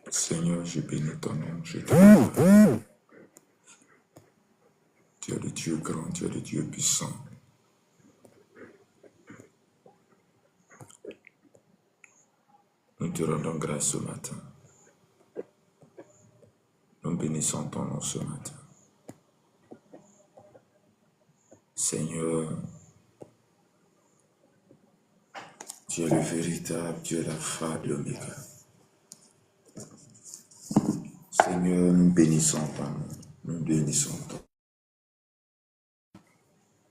Seigneur, je bénis ton nom, je te loue. Tu es le Dieu grand, tu es le Dieu puissant. Nous te rendons grâce ce matin. Nous bénissons ton nom ce matin. Seigneur, tu es le véritable, tu es l'alpha et l'oméga. Seigneur, nous bénissons ton nom, nous bénissons ton nom.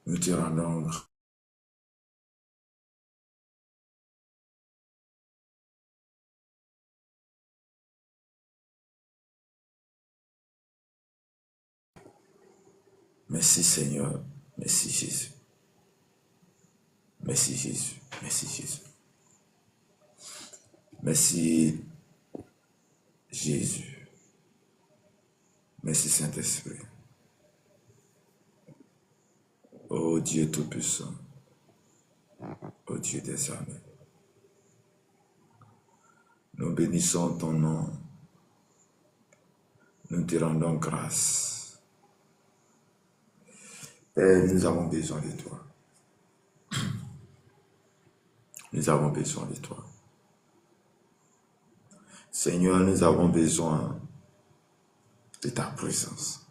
Nous te rendons grâce. Merci Seigneur, merci Jésus. Merci Jésus, merci Jésus. Merci Jésus. Merci Saint-Esprit. Ô Dieu Tout-Puissant, ô Dieu des armées, nous bénissons ton nom, nous te rendons grâce. Père, nous avons besoin de toi. Nous avons besoin de toi. Seigneur, nous avons besoin de ta présence.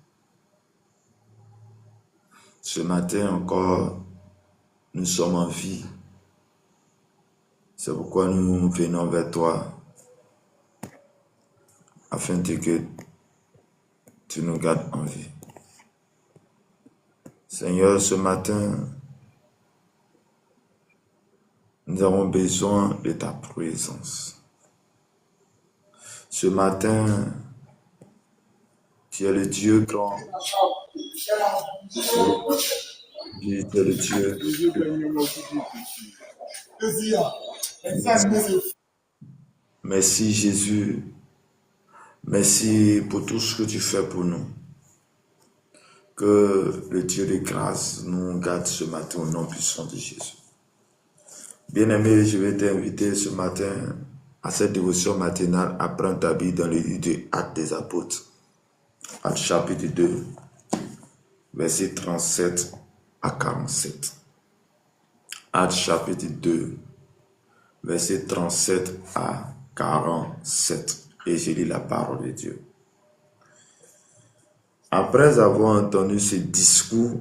Ce matin encore, nous sommes en vie. C'est pourquoi nous venons vers toi, afin que tu nous gardes en vie. Seigneur, ce matin, nous avons besoin de ta présence. Ce matin, tu es le Dieu grand. Tu es le Dieu. Merci Jésus. Merci pour tout ce que tu fais pour nous. Que le Dieu de grâce nous garde ce matin au nom puissant de Jésus. Bien-aimé, je vais t'inviter ce matin à cette dévotion matinale à prendre ta Bible dans le livre des Actes des Apôtres. Actes chapitre 2, versets 37 à 47. Actes chapitre 2, versets 37 à 47. Et je lis la parole de Dieu. Après avoir entendu ce discours,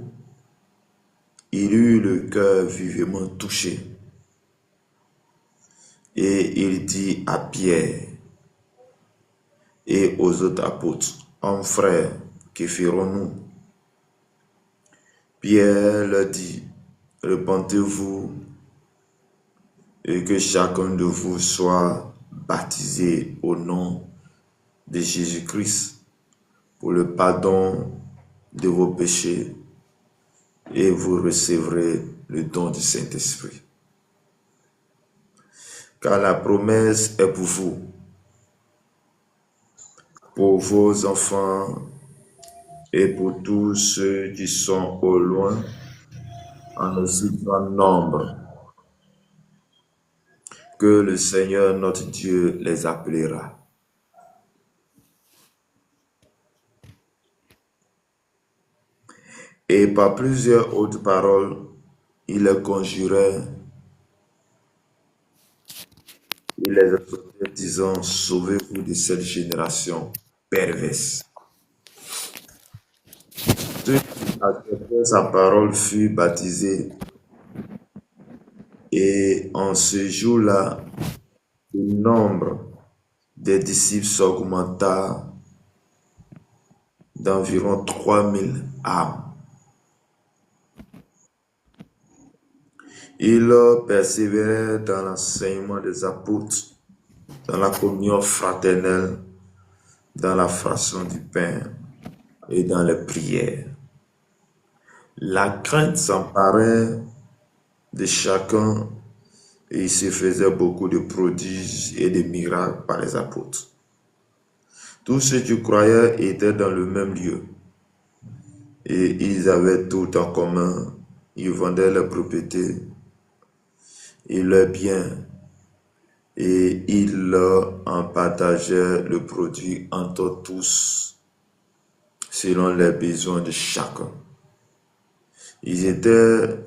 il eut le cœur vivement touché. Et il dit à Pierre et aux autres apôtres, « Hommes frères, que ferons-nous » Pierre leur dit, « Repentez-vous et que chacun de vous soit baptisé au nom de Jésus-Christ pour le pardon de vos péchés et vous recevrez le don du Saint-Esprit. Car la promesse est pour vous, pour vos enfants et pour tous ceux qui sont au loin, en aussi grand nombre, que le Seigneur notre Dieu les appellera. Et par plusieurs autres paroles, il les conjurait, il les exhortait, disant, sauvez-vous de cette génération perverse. Ceux qui acceptaient sa parole furent baptisés, et en ce jour-là, le nombre des disciples s'augmenta d'environ 3000 âmes. Ils persévéraient dans l'enseignement des apôtres, dans la communion fraternelle, dans la fraction du pain et dans les prières. La crainte s'emparait de chacun et il se faisait beaucoup de prodiges et de miracles par les apôtres. Tous ceux qui croyaient étaient dans le même lieu et ils avaient tout en commun. Ils vendaient leurs propriétés et leurs biens et ils en partageaient le produit entre tous, selon les besoins de chacun. Ils étaient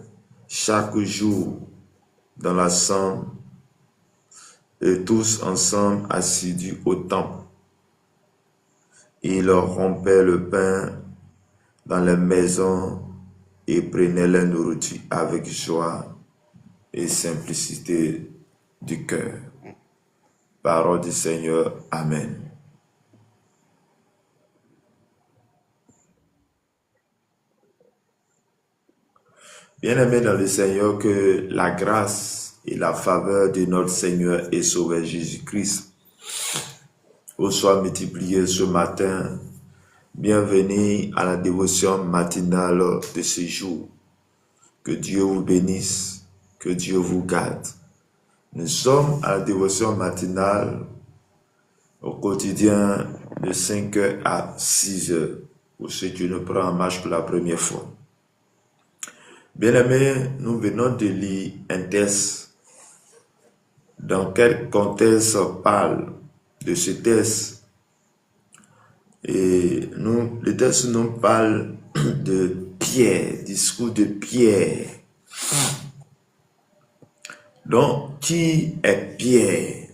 chaque jour dans l'assemblée et tous ensemble assidus au temple. Ils rompaient le pain dans les maisons et prenaient la nourriture avec joie et simplicité du cœur. Parole du Seigneur. Amen. Bien-aimés dans le Seigneur, que la grâce et la faveur de notre Seigneur et Sauveur Jésus-Christ vous soient multipliées ce matin. Bienvenue à la dévotion matinale de ce jour. Que Dieu vous bénisse, que Dieu vous garde. Nous sommes à la dévotion matinale au quotidien de 5h à 6h, pour ceux qui nous prennent en marche pour la première fois. Bien-aimés, nous venons de lire un texte. Dans quel contexte parle de ce texte? Et le texte nous parle de Pierre, discours de Pierre. Donc, qui est Pierre?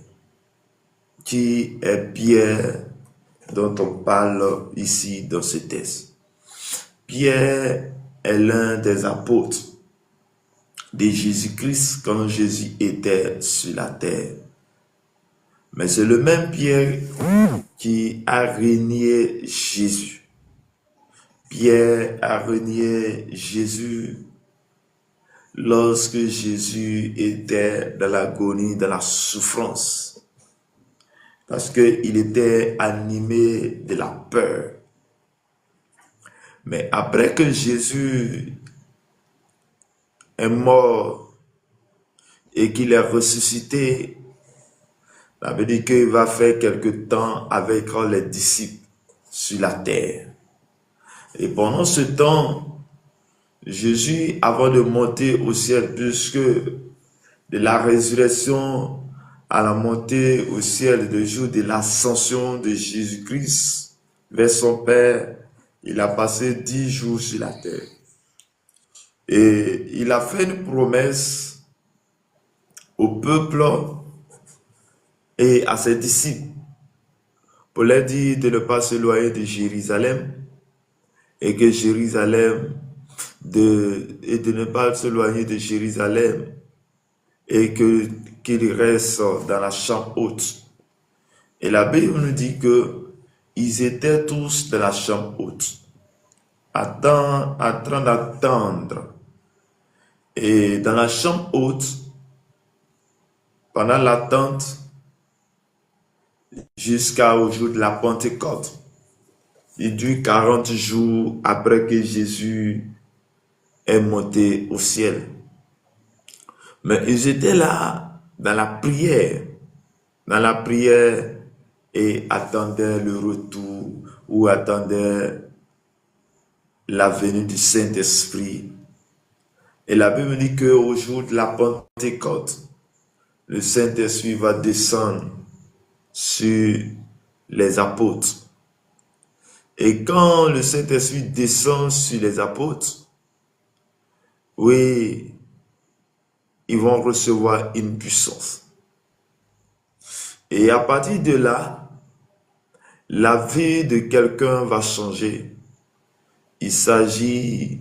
Qui est Pierre dont on parle ici dans ce texte? Pierre est l'un des apôtres de Jésus-Christ quand Jésus était sur la terre. Mais c'est le même Pierre qui a renié Jésus. Pierre a renié Jésus lorsque Jésus était dans l'agonie, dans la souffrance. Parce qu'il était animé de la peur. Mais après que Jésus est mort et qu'il est ressuscité, ça veut dire qu'il va faire quelque temps avec les disciples sur la terre. Et pendant ce temps, Jésus, avant de monter au ciel, puisque de la résurrection à la montée au ciel, le jour de l'ascension de Jésus-Christ vers son Père, il a passé 10 jours sur la terre. Et il a fait une promesse au peuple et à ses disciples pour leur dire de ne pas s'éloigner de Jérusalem et que Jérusalem, et de ne pas s'éloigner de Jérusalem et qu'il reste dans la chambre haute. Et la Bible nous dit que ils étaient tous dans la chambre haute, en train d'attendre. Et dans la chambre haute, pendant l'attente, jusqu'au jour de la Pentecôte, il dure 40 jours après que Jésus est monté au ciel. Mais ils étaient là dans la prière et attendaient le retour ou attendaient la venue du Saint-Esprit. Et la Bible dit qu'au jour de la Pentecôte, le Saint-Esprit va descendre sur les apôtres. Et quand le Saint-Esprit descend sur les apôtres, oui, ils vont recevoir une puissance. Et à partir de là, la vie de quelqu'un va changer. Il s'agit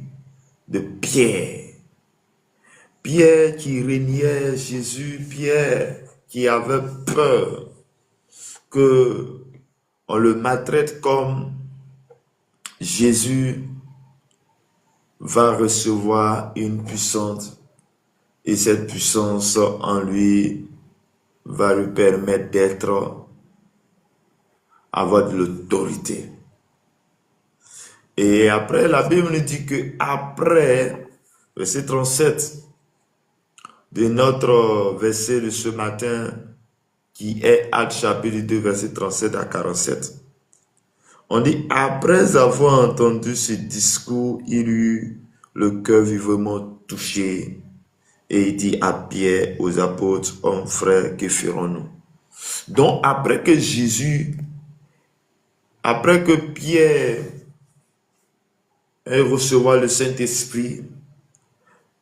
de Pierre. Pierre qui régnait Jésus, Pierre qui avait peur que on le maltraite comme Jésus va recevoir une puissance et cette puissance en lui va lui permettre avoir de l'autorité. Et après, la Bible nous dit que après, verset 37 de notre verset de ce matin, qui est Actes chapitre 2, verset 37 à 47. On dit, après avoir entendu ce discours, il eut le cœur vivement touché Et il dit à Pierre, aux apôtres, hommes, frères, que ferons-nous? Donc après que Pierre ait recevoir le Saint-Esprit,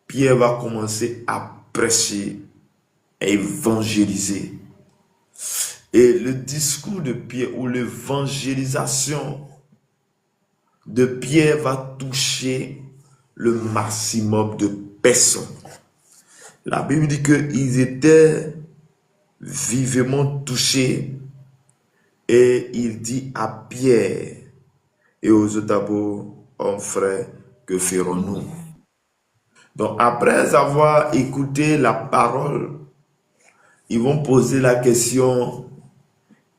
Pierre va commencer à prêcher, à évangéliser. Et le discours de Pierre ou l'évangélisation de Pierre va toucher le maximum de personnes. La Bible dit qu'ils étaient vivement touchés et il dit à Pierre et aux autres apôtres, hommes frères, que ferons-nous? Donc après avoir écouté la parole, ils vont poser la question,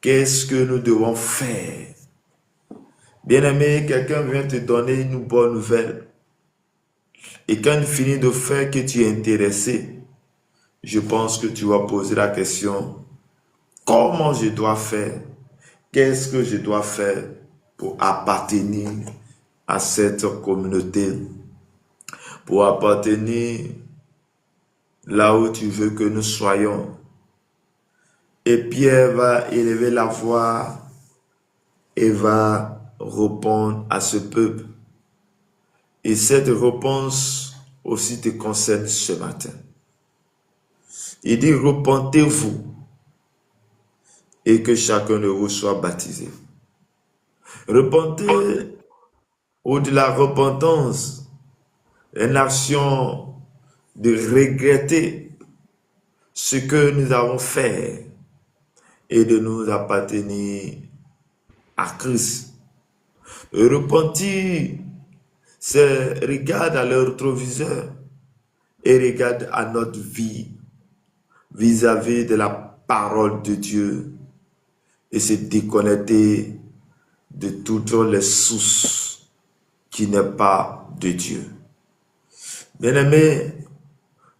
qu'est-ce que nous devons faire? Bien-aimé, quelqu'un vient te donner une bonne nouvelle. Et quand il finit de faire que tu es intéressé, je pense que tu vas poser la question, comment je dois faire? Qu'est-ce que je dois faire pour appartenir à cette communauté? Pour appartenir là où tu veux que nous soyons. Et Pierre va élever la voix et va répondre à ce peuple. Et cette réponse aussi te concerne ce matin. Il dit, repentez-vous et que chacun de vous soit baptisé. Repentez, ou de la repentance, une action de regretter ce que nous avons fait et de nous appartenir à Christ. Repentir, c'est regarder à le rétroviseur et regarder à notre vie vis-à-vis de la parole de Dieu et se déconnecter de toutes les sources qui n'est pas de Dieu. Bien-aimés,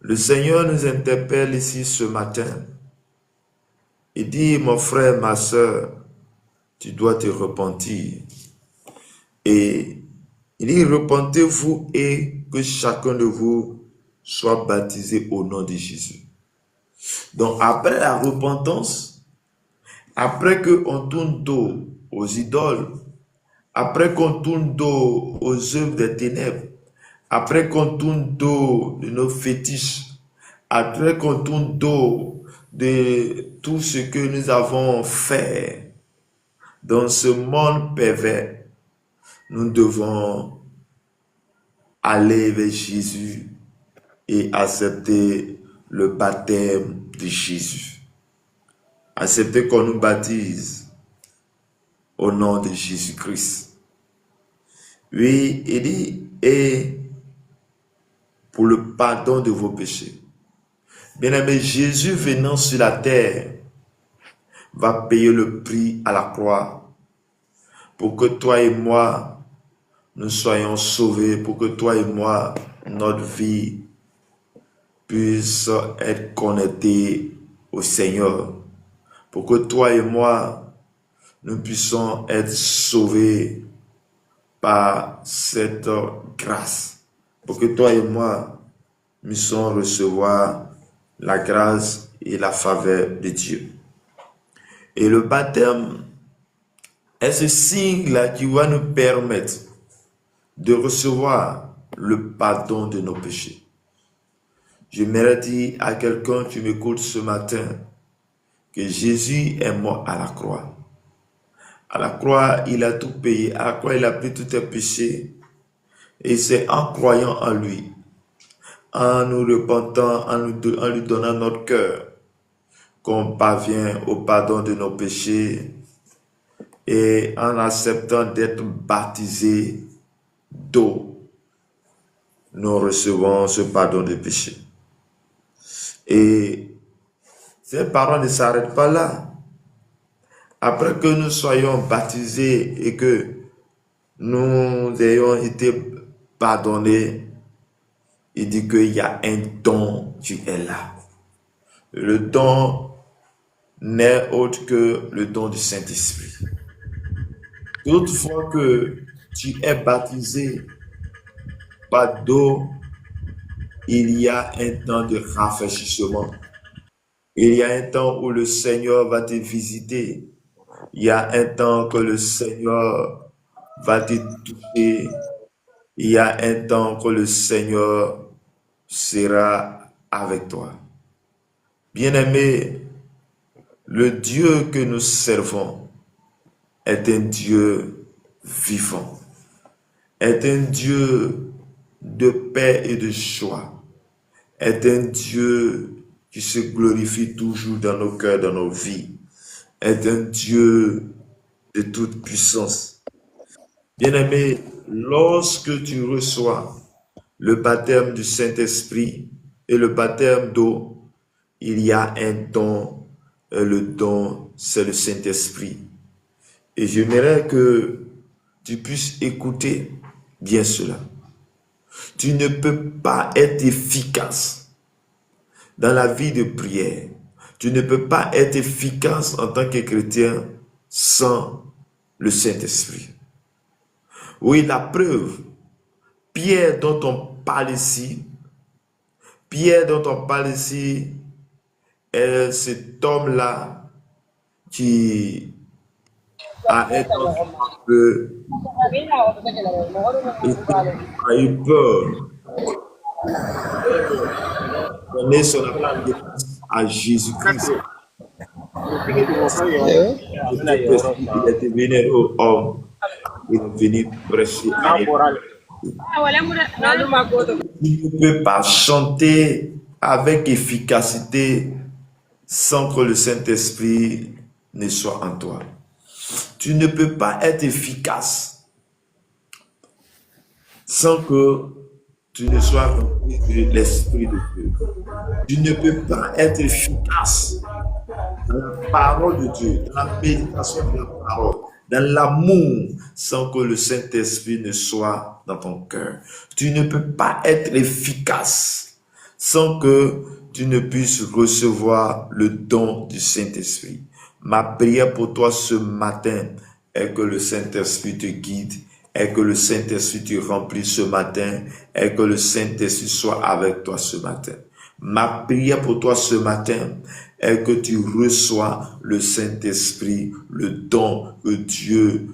le Seigneur nous interpelle ici ce matin. Il dit, mon frère, ma soeur, tu dois te repentir. Et il dit, repentez-vous et que chacun de vous soit baptisé au nom de Jésus. Donc après la repentance, après qu'on tourne dos aux idoles, après qu'on tourne dos aux œuvres des ténèbres, après qu'on tourne dos de nos fétiches, après qu'on tourne dos de tout ce que nous avons fait dans ce monde pervers, nous devons aller vers Jésus et accepter le baptême de Jésus. Accepter qu'on nous baptise au nom de Jésus-Christ. Oui, il dit, et pour le pardon de vos péchés. Bien-aimé, Jésus venant sur la terre va payer le prix à la croix pour que toi et moi, nous soyons sauvés, pour que toi et moi, notre vie puisse être connectée au Seigneur, pour que toi et moi, nous puissions être sauvés par cette grâce, pour que toi et moi, nous puissions recevoir la grâce et la faveur de Dieu. Et le baptême est ce signe-là qui va nous permettre de recevoir le pardon de nos péchés. J'aimerais dire à quelqu'un qui m'écoute ce matin que Jésus est mort à la croix. À la croix, il a tout payé. À la croix, il a pris tous tes péchés. Et c'est en croyant en lui, en nous repentant, en lui donnant notre cœur, qu'on parvient au pardon de nos péchés et en acceptant d'être baptisé d'eau, nous recevons ce pardon de péché. Et ces paroles ne s'arrêtent pas là. Après que nous soyons baptisés et que nous ayons été pardonnés, il dit qu'il y a un don qui est là. Le don n'est autre que le don du Saint-Esprit. Toutefois que tu es baptisé par d'eau, il y a un temps de rafraîchissement. Il y a un temps où le Seigneur va te visiter. Il y a un temps que le Seigneur va te toucher. Il y a un temps que le Seigneur sera avec toi. Bien-aimé, le Dieu que nous servons est un Dieu vivant, est un Dieu de paix et de joie, est un Dieu qui se glorifie toujours dans nos cœurs, dans nos vies, est un Dieu de toute puissance. Bien-aimé, lorsque tu reçois le baptême du Saint-Esprit et le baptême d'eau, il y a un don, et le don, c'est le Saint-Esprit. Et j'aimerais que tu puisses écouter bien cela. Tu ne peux pas être efficace dans la vie de prière. Tu ne peux pas être efficace en tant que chrétien sans le Saint-Esprit. Oui, la preuve, Pierre dont on parle ici, est cet homme-là qui a un peu a eu peur de donner son appartenance à Jésus-Christ. Il est devenu homme. Il est venu prêcher à l'église. Tu ne peux pas chanter avec efficacité sans que le Saint-Esprit ne soit en toi. Tu ne peux pas être efficace sans que tu ne sois rempli de l'Esprit de Dieu. Tu ne peux pas être efficace dans la parole de Dieu, dans la méditation de la parole, dans l'amour, sans que le Saint-Esprit ne soit dans ton cœur. Tu ne peux pas être efficace sans que tu ne puisses recevoir le don du Saint-Esprit. Ma prière pour toi ce matin est que le Saint-Esprit te guide, est que le Saint-Esprit te remplisse ce matin, est que le Saint-Esprit soit avec toi ce matin. Ma prière pour toi ce matin est que tu reçois le Saint-Esprit, le don que Dieu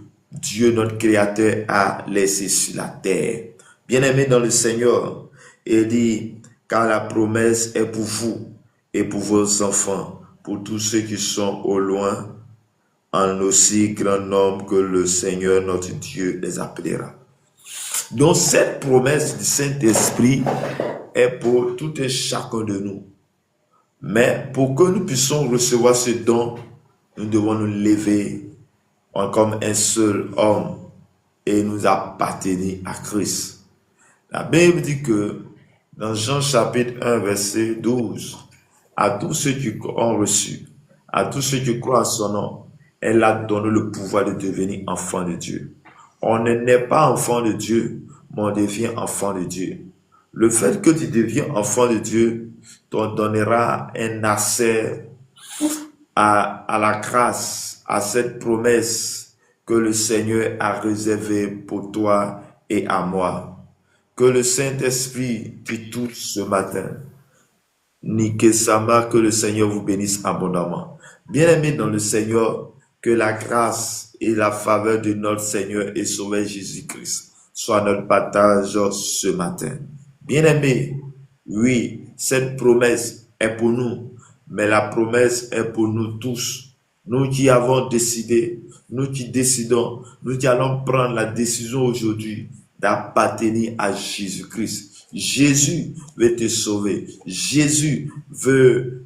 notre Créateur a laissé sur la terre. Bien-aimé dans le Seigneur, il dit, car la promesse est pour vous et pour vos enfants, pour tous ceux qui sont au loin, en aussi grand nombre que le Seigneur notre Dieu les appellera. Donc cette promesse du Saint-Esprit est pour tout et chacun de nous. Mais pour que nous puissions recevoir ce don, nous devons nous lever comme un seul homme et nous appartenir à Christ. La Bible dit que dans Jean chapitre 1 verset 12, à tous ceux qui ont reçu, à tous ceux qui croient à son nom, elle a donné le pouvoir de devenir enfant de Dieu. On ne naît pas enfant de Dieu, mais on devient enfant de Dieu. Le fait que tu deviens enfant de Dieu te donnera un accès à la grâce, à cette promesse que le Seigneur a réservée pour toi et à moi. Que le Saint-Esprit te touche ce matin. Nike Sama, que le Seigneur vous bénisse abondamment. Bien-aimés dans le Seigneur, que la grâce et la faveur de notre Seigneur et Sauveur Jésus-Christ soient notre partage ce matin. Bien-aimés, oui, cette promesse est pour nous, mais la promesse est pour nous tous. Nous qui avons décidé, nous qui décidons, nous qui allons prendre la décision aujourd'hui d'appartenir à Jésus-Christ. Jésus veut te sauver. Jésus veut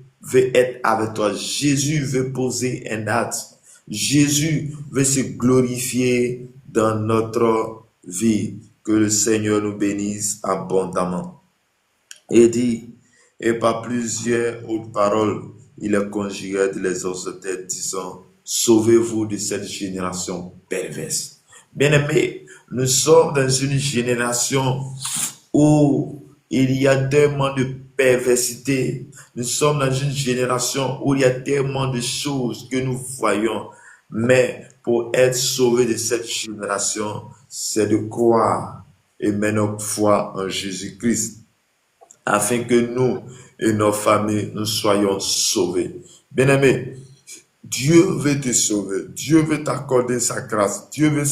être avec toi. Jésus veut poser un acte. Jésus veut se glorifier dans notre vie. Que le Seigneur nous bénisse abondamment. Et dit, et par plusieurs autres paroles, il a conjuré de les exhorter, disant, sauvez-vous de cette génération perverse. Bien-aimés, nous sommes dans une génération où il y a tellement de perversité. Nous sommes dans une génération où il y a tellement de choses que nous voyons. Mais pour être sauvé de cette génération, c'est de croire et mettre notre foi en Jésus-Christ. afin que nous et nos familles, nous soyons sauvés. Bien-aimé, Dieu veut te sauver. Dieu veut t'accorder sa grâce. Dieu veut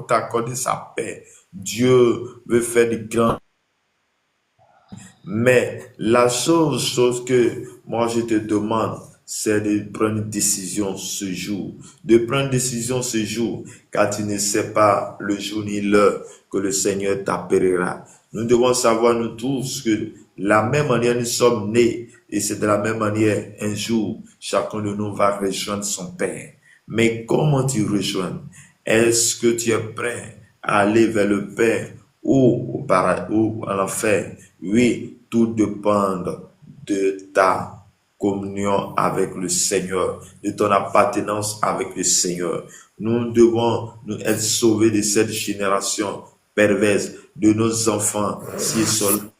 t'accorder sa paix. Dieu veut faire du grand. Mais la chose que moi je te demande, c'est de prendre une décision ce jour. De prendre une décision ce jour, car tu ne sais pas le jour ni l'heure que le Seigneur t'appellera. Nous devons savoir, nous tous, que la même manière nous sommes nés, et c'est de la même manière, un jour, chacun de nous va rejoindre son Père. Mais comment tu rejoins? Est-ce que tu es prêt à aller vers le Père ou au paradis ou à l'enfer? Oui, tout dépend de ta communion avec le Seigneur, de ton appartenance avec le Seigneur. Nous devons nous être sauvés de cette génération perverse, de nos enfants, si seulement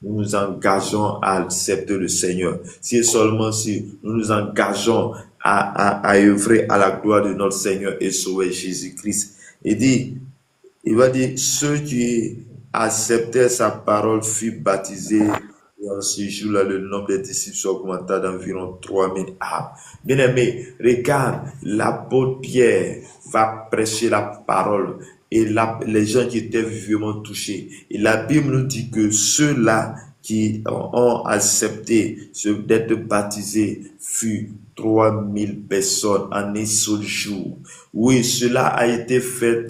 nous nous engageons à accepter le Seigneur, si seulement si nous nous engageons à œuvrer à la gloire de notre Seigneur et Sauveur Jésus-Christ. Il va dire, ceux qui acceptaient sa parole furent baptisés. Et en ce jour-là, le nombre des disciples augmenta d'environ 3000 âmes. Bien-aimé, regarde, l'apôtre Pierre va prêcher la parole. Et les gens qui étaient vivement touchés. Et la Bible nous dit que ceux-là qui ont accepté d'être baptisés furent 3000 personnes en un seul jour. Oui, cela a été fait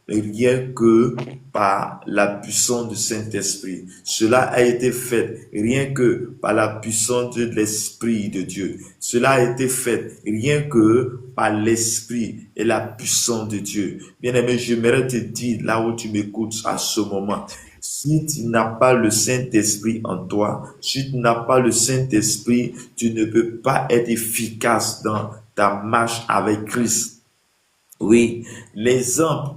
rien que par la puissance du Saint-Esprit. Cela a été fait rien que par la puissance de l'Esprit de Dieu. Cela a été fait rien que par l'Esprit et la puissance de Dieu. Bien-aimé, j'aimerais te dire, là où tu m'écoutes à ce moment, si tu n'as pas le Saint-Esprit en toi, si tu n'as pas le Saint-Esprit, tu ne peux pas être efficace dans ta marche avec Christ. Oui, l'exemple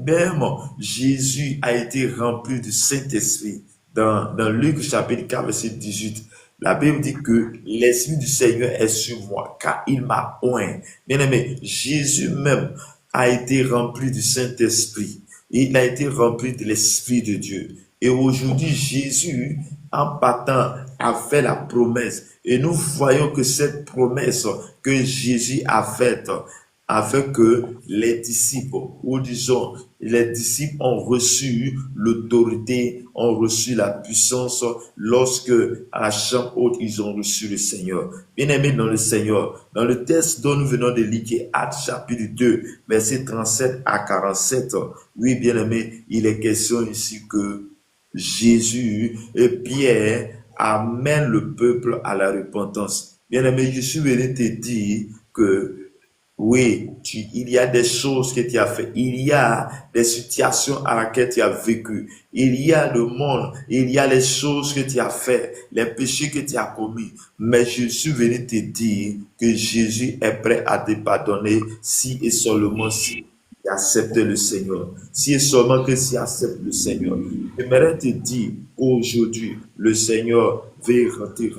même Jésus a été rempli du Saint-Esprit. Dans Luc chapitre 4, verset 18, la Bible dit que l'Esprit du Seigneur est sur moi, car il m'a oint. Bien aimé, Jésus même a été rempli du Saint-Esprit. Il a été rempli de l'Esprit de Dieu. Et aujourd'hui, Jésus, en partant, a fait la promesse. Et nous voyons que cette promesse que Jésus a faite, afin que les disciples, ou disons, les disciples ont reçu l'autorité, ont reçu la puissance lorsque à la chambre haute, ils ont reçu le Seigneur. Bien-aimés dans le Seigneur, dans le texte dont nous venons de lire, Actes chapitre 2, versets 37 à 47, oui, bien-aimés, il est question ici que Jésus et Pierre amènent le peuple à la repentance. Bien-aimé, je suis venu te dire que oui, il y a des choses que tu as fait. Il y a des situations à laquelle tu as vécu. Il y a le monde. Il y a les choses que tu as fait, les péchés que tu as commis. Mais je suis venu te dire que Jésus est prêt à te pardonner si et seulement si tu acceptes le Seigneur. Si et seulement que si tu acceptes le Seigneur. J'aimerais te dire qu'aujourd'hui, le Seigneur veut rentrer.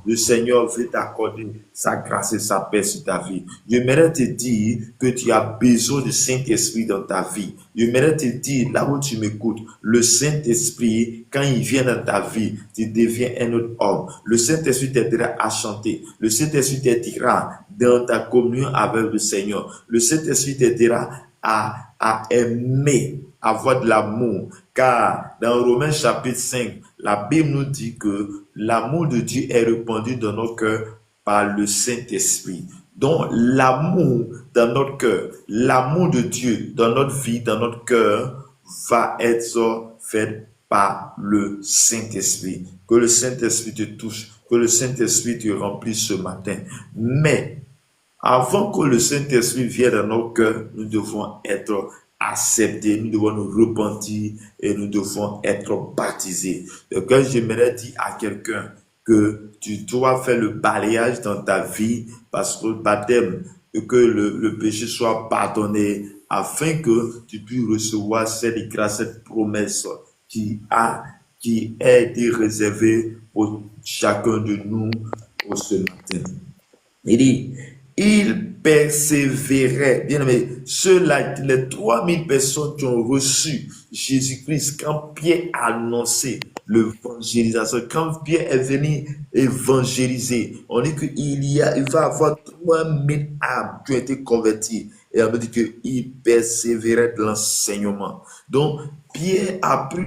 Le Seigneur veut t'accorder sa grâce et sa paix sur ta vie. J'aimerais te dire que tu as besoin du Saint-Esprit dans ta vie. J'aimerais te dire, là où tu m'écoutes, le Saint-Esprit, quand il vient dans ta vie, tu deviens un autre homme. Le Saint-Esprit t'aidera à chanter. Le Saint-Esprit t'aidera dans ta communion avec le Seigneur. Le Saint-Esprit t'aidera à aimer, à avoir de l'amour. Car dans Romains chapitre 5, la Bible nous dit que l'amour de Dieu est répandu dans nos cœurs par le Saint-Esprit. Donc l'amour dans notre cœur, l'amour de Dieu dans notre vie, dans notre cœur, va être fait par le Saint-Esprit. Que le Saint-Esprit te touche, que le Saint-Esprit te remplisse ce matin. Mais avant que le Saint-Esprit vienne dans nos cœurs, nous devons être acceptés, nous devons nous repentir et nous devons être baptisés. Donc, j'aimerais dire à quelqu'un que tu dois faire le balayage dans ta vie parce que le baptême, que le péché soit pardonné afin que tu puisses recevoir cette grâce, cette promesse qui a été réservée pour chacun de nous pour ce matin. Il dit, Il persévérait. Bien aimé, ceux-là, les 3000 personnes qui ont reçu Jésus-Christ, quand Pierre a annoncé l'évangélisation, quand Pierre est venu évangéliser, on dit il va y avoir 3000 âmes qui ont été converties. Et on me dit qu'il persévérait de l'enseignement. Donc, Pierre a pris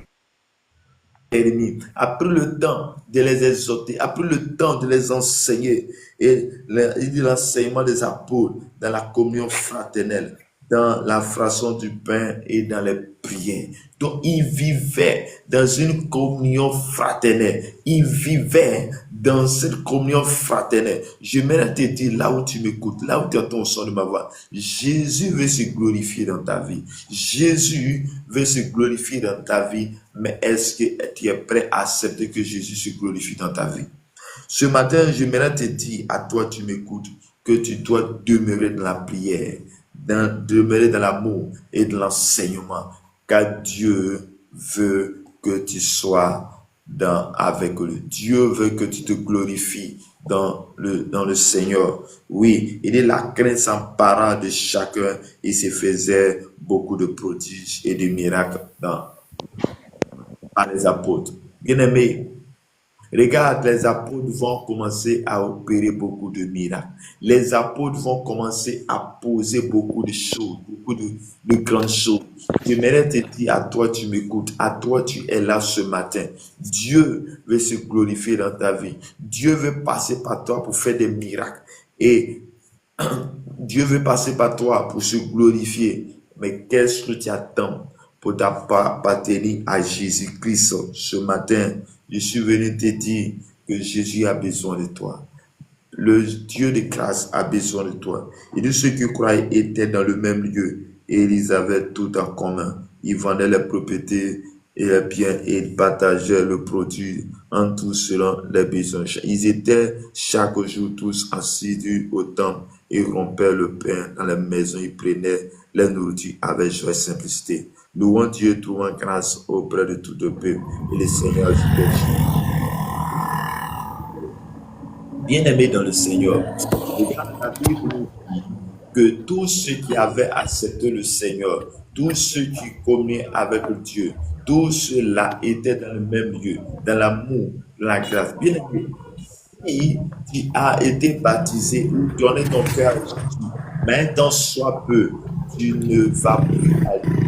le temps de les exhorter, a pris le temps de les enseigner. Et il dit l'enseignement des apôtres dans la communion fraternelle, dans la fraction du pain et dans les prières. Donc, il vivait dans une communion fraternelle. Il vivait dans cette communion fraternelle. Je m'aimerais te dire, là où tu m'écoutes, là où tu entends le son de ma voix, Jésus veut se glorifier dans ta vie. Jésus veut se glorifier dans ta vie, mais est-ce que tu es prêt à accepter que Jésus se glorifie dans ta vie? Ce matin, je m'aimerais te dire, à toi tu m'écoutes, que tu dois demeurer dans la prière, demeurer dans l'amour et dans l'enseignement, car Dieu veut que tu sois avec lui. Dieu veut que tu te glorifies dans le Seigneur. Oui, il est la crainte s'emparant de chacun et se faisait beaucoup de prodiges et de miracles par les apôtres. Bien-aimés, regarde, les apôtres vont commencer à opérer beaucoup de miracles. Les apôtres vont commencer à poser beaucoup de choses, beaucoup de grandes choses. J'aimerais te dire, à toi tu m'écoutes, à toi tu es là ce matin. Dieu veut se glorifier dans ta vie. Dieu veut passer par toi pour faire des miracles. Et Dieu veut passer par toi pour se glorifier. Mais qu'est-ce que tu attends pour t'appartenir à Jésus-Christ ce matin? Je suis venu te dire que Jésus a besoin de toi. Le Dieu de grâce a besoin de toi. Et de ceux qui croyaient étaient dans le même lieu et ils avaient tout en commun. Ils vendaient les propriétés et les biens et ils partageaient le produit en tout selon les besoins. Ils étaient chaque jour tous assidus au temple et rompaient le pain dans les maisons. Ils prenaient les nourritures avec joie et simplicité. Louons Dieu, trouvant grâce auprès de tout le peuple et le Seigneur bien-aimés dans le Seigneur, la Bible nous dit que tous ceux qui avaient accepté le Seigneur, tous ceux qui communaient avec Dieu, tous ceux-là étaient dans le même lieu, dans l'amour, dans la grâce. Bien-aimé, si tu as été baptisé ou donné ton cœur à Jésus, mais un temps soit peu, tu ne vas plus à l'église.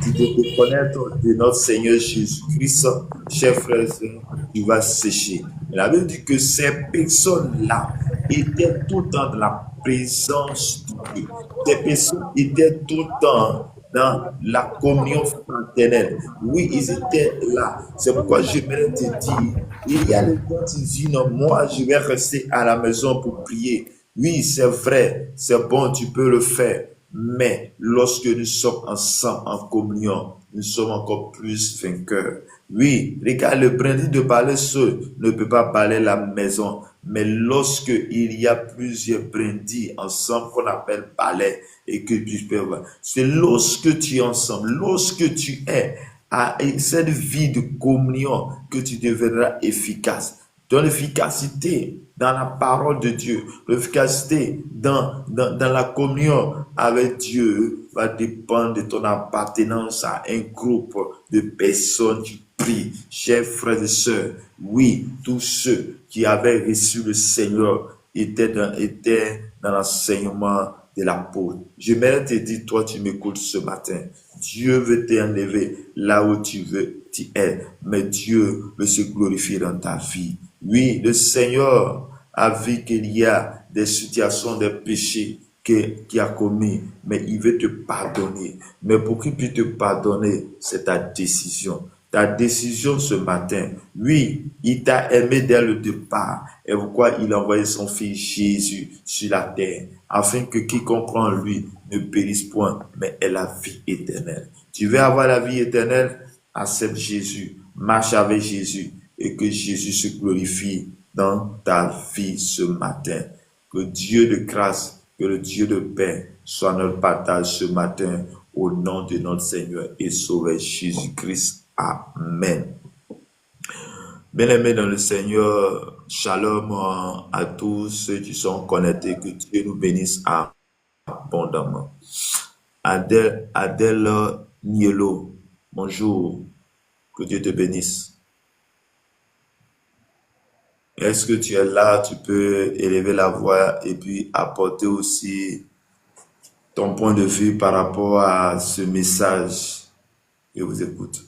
Tu devais connaître de notre Seigneur Jésus-Christ, chers frères et sœurs, tu vas sécher. Mais la Bible dit que ces personnes-là étaient tout le temps dans la présence de Dieu. Ces personnes étaient tout le temps dans la communion fraternelle. Oui, ils étaient là. C'est pourquoi je voulais te dire, il y a des gens qui disent, non, moi, je vais rester à la maison pour prier. Oui, c'est vrai, c'est bon, tu peux le faire. Mais lorsque nous sommes ensemble en communion, nous sommes encore plus vainqueurs. Oui, regarde, le brindis de balai seul ne peut pas balayer la maison. Mais lorsque il y a plusieurs brindis ensemble qu'on appelle balai et que tu peux voir, c'est lorsque tu es ensemble, lorsque tu es à cette vie de communion que tu deviendras efficace. Dans l'efficacité, dans la parole de Dieu, l'efficacité dans la communion avec Dieu va dépendre de ton appartenance à un groupe de personnes qui prient. Chers frères et sœurs, oui, tous ceux qui avaient reçu le Seigneur étaient dans l'enseignement de l'apôtre. J'aimerais te dire, toi, tu m'écoutes ce matin. Dieu veut t'enlever là où tu es, mais Dieu veut se glorifier dans ta vie. Oui, le Seigneur a vu qu'il y a des situations, des péchés qu'il a commis, mais il veut te pardonner. Mais pour qu'il puisse te pardonner, c'est ta décision. Ta décision ce matin. Oui, il t'a aimé dès le départ. Et pourquoi il a envoyé son fils Jésus sur la terre, afin que quiconque croit en lui ne périsse point, mais ait la vie éternelle. Tu veux avoir la vie éternelle? Accepte Jésus, marche avec Jésus et que Jésus se glorifie dans ta vie ce matin. Que Dieu de grâce, que le Dieu de paix soit notre partage ce matin au nom de notre Seigneur et Sauveur Jésus-Christ. Amen. Bien-aimés dans le Seigneur, Shalom à tous ceux qui sont connectés, que Dieu nous bénisse abondamment. Adèle Nielo, bonjour, que Dieu te bénisse. Est-ce que tu es là? Tu peux élever la voix et puis apporter aussi ton point de vue par rapport à ce message. Je vous écoute.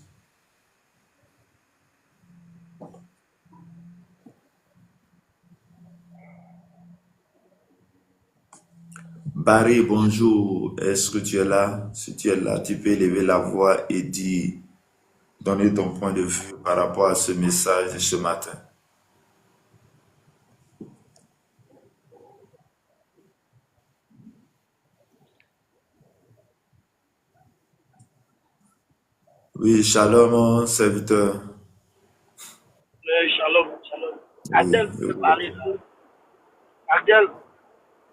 Barry, bonjour. Est-ce que tu es là? Si tu es là, tu peux élever la voix et dire, donner ton point de vue par rapport à ce message de ce matin. Oui, shalom, serviteur. Shalom, shalom. Oui, Adèle peut parler là. Adèle,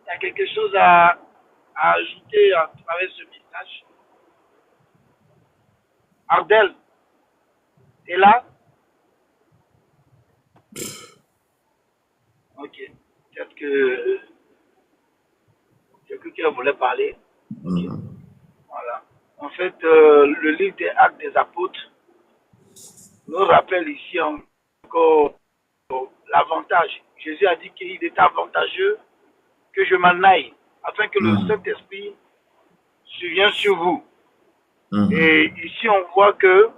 il y a quelque chose à ajouter à travers ce message. Adèle, t'es là? Ok. Peut-être que quelqu'un voulait parler. Ok. Voilà. En fait, le livre des Actes des Apôtres nous rappelle ici encore l'avantage. Jésus a dit qu'il est avantageux que je m'en aille, afin que le Saint-Esprit survienne sur vous. Et ici, on voit que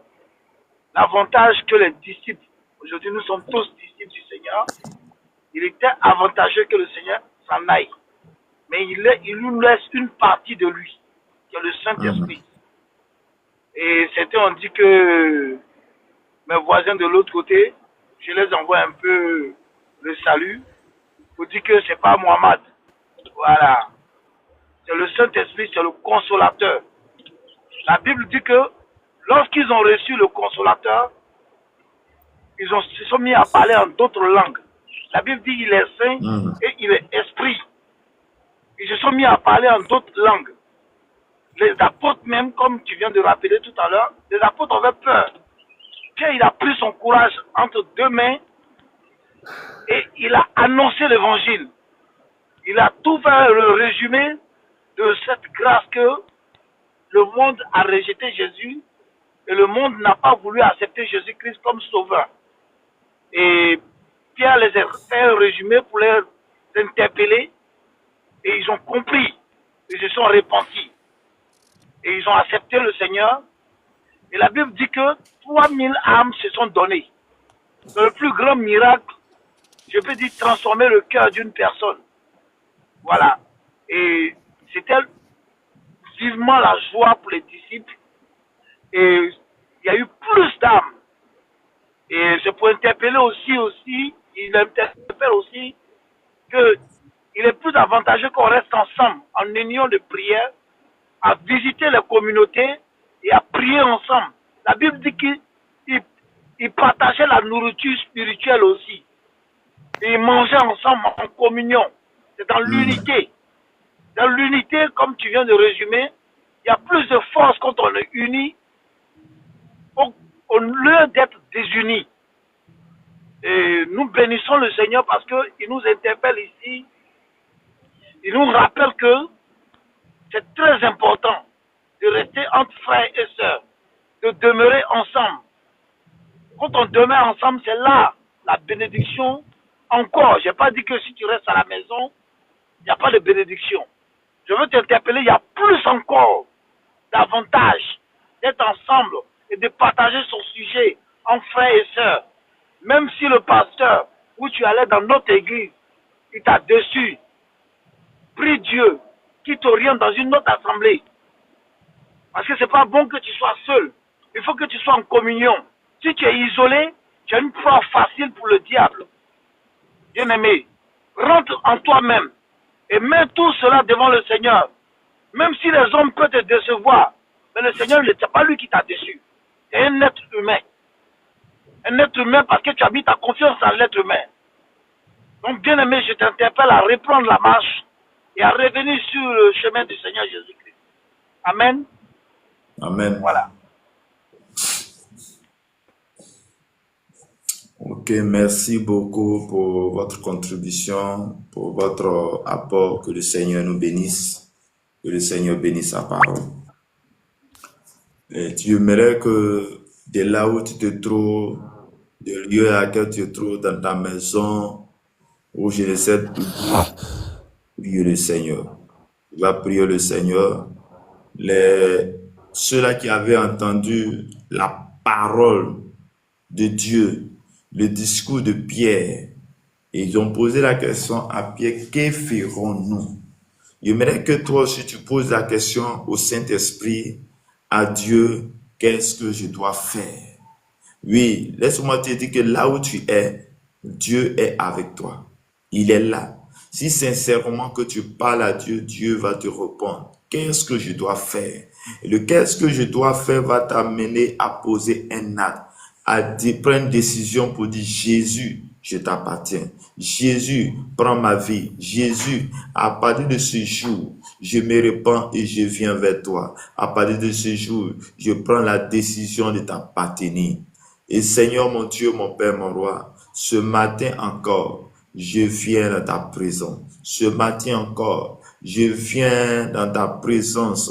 l'avantage que les disciples, aujourd'hui nous sommes tous disciples du Seigneur, il était avantageux que le Seigneur s'en aille. Mais il nous laisse une partie de lui, qui est le Saint-Esprit. Et certains ont dit que mes voisins de l'autre côté, je les envoie un peu le salut pour dire que c'est pas Mohamed. Voilà. C'est le Saint-Esprit, c'est le consolateur. La Bible dit que lorsqu'ils ont reçu le consolateur, ils se sont mis à parler en d'autres langues. La Bible dit qu'il est saint et il est esprit. Ils se sont mis à parler en d'autres langues. Les apôtres même, comme tu viens de rappeler tout à l'heure, les apôtres avaient peur. Pierre, il a pris son courage entre deux mains et il a annoncé l'évangile. Il a tout fait le résumé de cette grâce que le monde a rejeté Jésus et le monde n'a pas voulu accepter Jésus-Christ comme sauveur. Et Pierre les a fait un résumé pour les interpeller et ils ont compris. Ils se sont repentis et ils ont accepté le Seigneur. Et la Bible dit que 3000 âmes se sont données. C'est le plus grand miracle, je peux dire, transformer le cœur d'une personne. Voilà. Et c'était vivement la joie pour les disciples. Et il y a eu plus d'âmes. Et c'est pour interpeller aussi, il interpelle aussi que il est plus avantageux qu'on reste ensemble en union de prière, à visiter les communautés et à prier ensemble. La Bible dit qu'ils partageaient la nourriture spirituelle aussi. Et ils mangeaient ensemble en communion. C'est dans l'unité. Dans l'unité, comme tu viens de résumer, il y a plus de force quand on est unis au lieu d'être désunis. Et nous bénissons le Seigneur parce qu'il nous interpelle ici. Il nous rappelle que c'est très important de rester entre frères et sœurs, de demeurer ensemble. Quand on demeure ensemble, c'est là la bénédiction. Encore, je n'ai pas dit que si tu restes à la maison, il n'y a pas de bénédiction. Je veux t'interpeller, il y a plus encore d'avantages d'être ensemble et de partager son sujet en frères et sœurs. Même si le pasteur, où tu allais dans notre église, il t'a déçu, prie Dieu qui t'oriente dans une autre assemblée. Parce que ce n'est pas bon que tu sois seul. Il faut que tu sois en communion. Si tu es isolé, tu as une proie facile pour le diable. Bien-aimé, rentre en toi-même et mets tout cela devant le Seigneur. Même si les hommes peuvent te décevoir, mais le Seigneur, ce n'est pas lui qui t'a déçu. C'est un être humain. Un être humain parce que tu as mis ta confiance en l'être humain. Donc, bien-aimé, je t'interpelle à reprendre la marche et à revenir sur le chemin du Seigneur Jésus-Christ. Amen. Amen. Voilà. Ok, merci beaucoup pour votre contribution, pour votre apport. Que le Seigneur nous bénisse. Que le Seigneur bénisse sa parole. Et tu aimerais que de là où tu te trouves, de lieu à laquelle tu te trouves dans ta maison, où je ne sais plus, prier le Seigneur. Tu vas prier le Seigneur. Ceux-là qui avaient entendu la parole de Dieu, le discours de Pierre, et ils ont posé la question à Pierre, que ferons-nous? J'aimerais que toi aussi tu poses la question au Saint-Esprit, à Dieu, qu'est-ce que je dois faire? Oui, laisse-moi te dire que là où tu es, Dieu est avec toi. Il est là. Si sincèrement que tu parles à Dieu, Dieu va te répondre. Qu'est-ce que je dois faire? Et le qu'est-ce que je dois faire va t'amener à poser un acte, à prendre une décision pour dire Jésus, je t'appartiens. Jésus, prends ma vie. Jésus, à partir de ce jour, je me répands et je viens vers toi. À partir de ce jour, je prends la décision de t'appartenir. Et Seigneur, mon Dieu, mon Père, mon Roi, ce matin encore, je viens dans ta présence. Ce matin encore, je viens dans ta présence.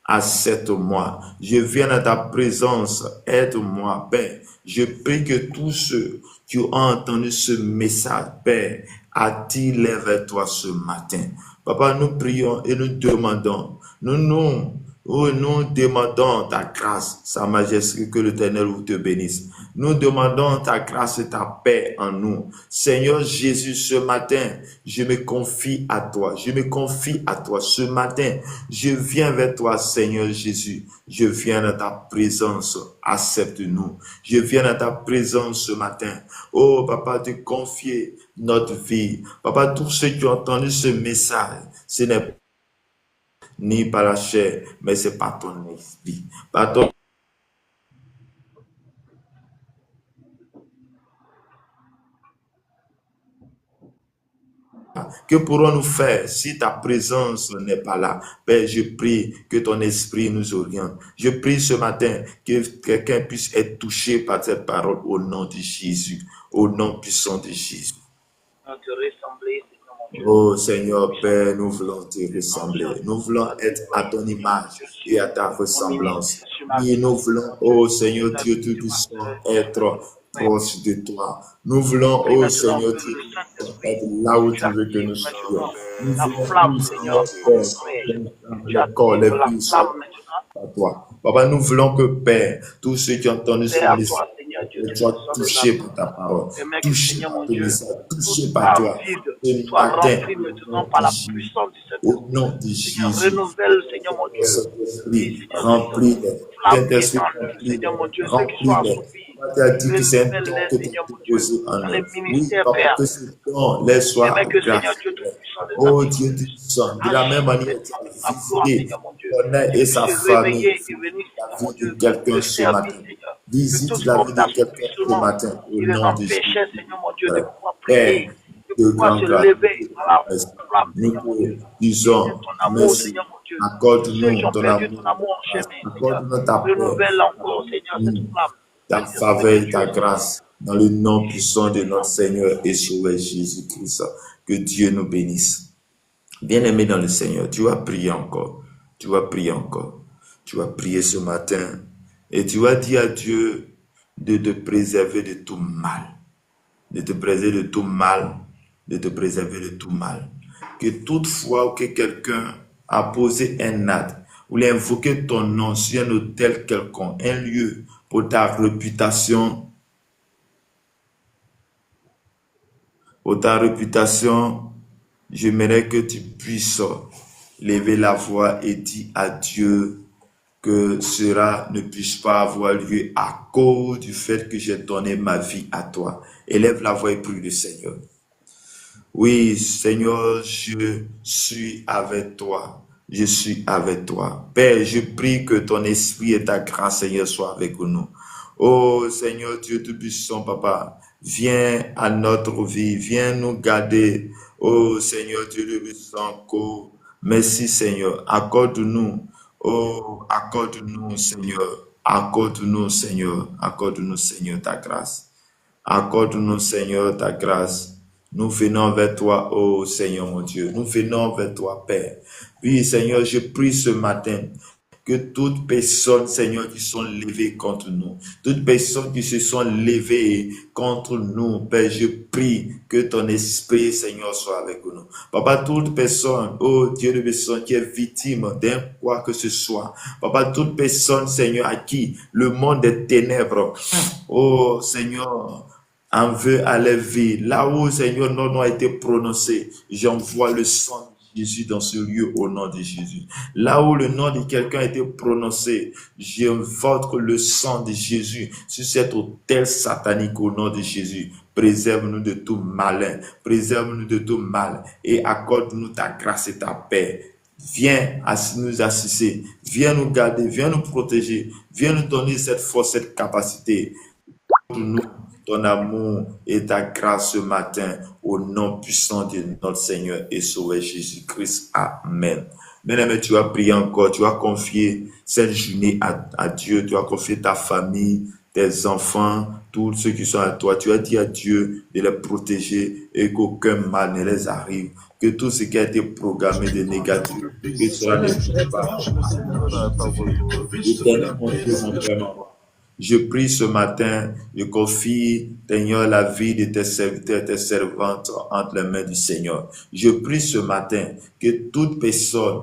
Accepte-moi. Je viens dans ta présence. Aide-moi, Père. Je prie que tous ceux qui ont entendu ce message, Père, attire vers toi ce matin. Papa, nous prions et nous demandons. Nous demandons ta grâce, Sa Majesté, que l'Éternel vous te bénisse. Nous demandons ta grâce et ta paix en nous. Seigneur Jésus, ce matin, je me confie à toi. Je me confie à toi. Ce matin, je viens vers toi, Seigneur Jésus. Je viens dans ta présence. Accepte-nous. Je viens dans ta présence ce matin. Oh, Papa, te confier notre vie. Papa, tous ceux qui ont entendu ce message, ce n'est ni par la chair, mais c'est par ton esprit. Par ton... Que pourrons-nous faire si ta présence n'est pas là? Père, je prie que ton esprit nous oriente. Je prie ce matin que quelqu'un puisse être touché par cette parole au nom de Jésus, au nom puissant de Jésus. Oh Seigneur Père, nous voulons te ressembler. Nous voulons être à ton image et à ta ressemblance. Et nous voulons, oh Seigneur Dieu Tout-Puissant, être proche de toi. Nous voulons, oh Seigneur Dieu, être là où tu veux que nous soyons. Nous voulons, Seigneur Père, le corps, les vies soient à toi. Papa, nous voulons que Père, tous ceux qui ont entendu ce message, soient touchés par ta parole, touchés par ton message, touchés par toi. Ce matin, au nom de Jésus, Renouvelle, Seigneur mon Dieu. Remplis-les. Saint-Esprit, remplis-les. Tu as dit que c'est un don que tu as déposé en nous. Oui, Papa, que ce don les soit grâce. Oh Dieu Tout-Puissant, de la même manière, tu as visité ton âme et sa famille, la vie de quelqu'un ce matin. Visite la vie de quelqu'un ce matin au nom de Jésus. Père, de grande grâce, nous te disons merci. Accorde-nous ton amour, accorde-nous ta paix, ta faveur et ta grâce, dans le nom puissant de notre Seigneur et Sauveur Jésus-Christ. Que Dieu nous bénisse. Bien-aimé dans le Seigneur, tu vas prier encore. Tu vas prier encore. Tu vas prier ce matin et tu vas dire à Dieu de te préserver de tout mal. De te préserver de tout mal. De te préserver de tout mal. Que toutefois que quelqu'un a posé un acte ou a invoqué ton nom sur un hôtel quelconque, un lieu pour ta réputation, j'aimerais que tu puisses lever la voix et dire à Dieu que cela ne puisse pas avoir lieu à cause du fait que j'ai donné ma vie à toi. Élève la voix et prie le Seigneur. Oui, Seigneur, je suis avec toi. Je suis avec toi. Père, je prie que ton esprit et ta grâce, Seigneur, soient avec nous. Oh, Seigneur Dieu Tout-Puissant, Papa, viens à notre vie, viens nous garder. Oh, Seigneur Dieu Tout-Puissant, merci, Seigneur. Accorde-nous, oh, accorde-nous, Seigneur. Accorde-nous, Seigneur. Accorde-nous, Seigneur, ta grâce. Accorde-nous, Seigneur, ta grâce. Nous venons vers toi, ô Seigneur mon Dieu. Nous venons vers toi, Père. Oui, Seigneur, je prie ce matin que toutes personnes, Seigneur, qui sont levées contre nous, toutes personnes qui se sont levées contre nous, Père, je prie que ton esprit, Seigneur, soit avec nous. Papa, toute personne, oh Dieu de personne qui est victime d'un quoi que ce soit, Papa, toute personne, Seigneur, à qui le monde des ténèbres, oh Seigneur, en veut à la vie. Là où, Seigneur, notre nom a été prononcé, j'envoie le sang de Jésus dans ce lieu au nom de Jésus. Là où le nom de quelqu'un a été prononcé, j'invoque le sang de Jésus sur cet autel satanique au nom de Jésus. Préserve-nous de tout malin, préserve-nous de tout mal et accorde-nous ta grâce et ta paix. Viens nous assister, viens nous garder, viens nous protéger, viens nous donner cette force, cette capacité. Nous ton amour et ta grâce ce matin au nom puissant de notre Seigneur et Sauveur Jésus-Christ. Amen. Bien-aimé, tu vas prier encore, tu vas confier cette journée à Dieu, tu vas confier ta famille, tes enfants, tous ceux qui sont à toi. Tu as dit à Dieu de les protéger et qu'aucun mal ne les arrive. Que tout ce qui a été programmé de négatif, que cela ne puisse pas. Je prie ce matin, je confie, Seigneur, la vie de tes serviteurs, tes servantes entre les mains du Seigneur. Je prie ce matin que toute personne,